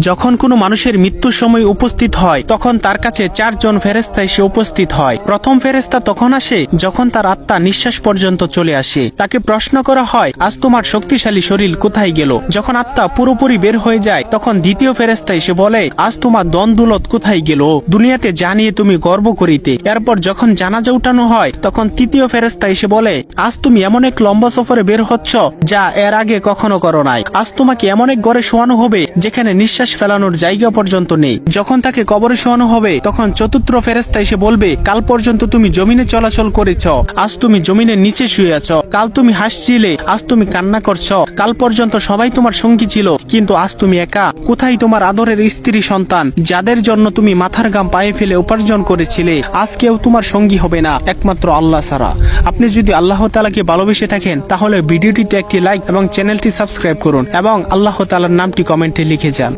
যখন কোনো মানুষের মৃত্যুর সময় উপস্থিত হয় তখন তার কাছে 4 জন ফেরেশতা এসে উপস্থিত হয়। প্রথম ফেরেশতা তখন আসে যখন তার আত্মা নিঃশ্বাস পর্যন্ত চলে আসে। তাকে প্রশ্ন করা হয়, আজ তোমার শক্তিশালী শরীর কোথায় গেল? যখন আত্মা পুরোপুরি বের হয়ে যায় তখন দ্বিতীয় ফেরেশতা এসে বলে, আজ তোমার ধন দৌলত কোথায় গেল? দুনিয়াতে জানিয়ে তুমি গর্ব করিতে। এরপর যখন জানাজা উঠানো হয় তখন তৃতীয় ফেরেশতা এসে বলে, আজ তুমি এমন এক লম্বা সফরে বের হচ্ছ যা এর আগে কখনো করো নাই। আজ তোমাকে এমন এক ঘরে শোয়ানো হবে যেখানে নিঃশ্বাস ফেলানোর জায়গা পর্যন্ত নেই। যখন তাকে কবরে শোয়ানো হবে তখন চতুর্থ ফেরেশতা এসে বলবে, কাল পর্যন্ত তুমি জমিনে চলাচল করেছ, আজ তুমি জমিনের নিচে শুয়ে আছো। কাল তুমি হাসছিলে, আজ তুমি কান্না করছো। কাল পর্যন্ত সবাই তোমার সঙ্গী ছিল, কিন্তু আজ তুমি একা। কোথায় তোমার আদরের স্ত্রী সন্তান যাদের জন্য তুমি মাথার ঘাম পায়ে ফেলে উপার্জন করেছিলে? আজ কেউ তোমার সঙ্গী হবে না একমাত্র আল্লাহ ছাড়া। আপনি যদি আল্লাহ তাআলাকে ভালোবেসে থাকেন তাহলে ভিডিওটিতে একটি লাইক এবং চ্যানেলটি সাবস্ক্রাইব করুন এবং আল্লাহ তাআলার নামটি কমেন্টে লিখে যান।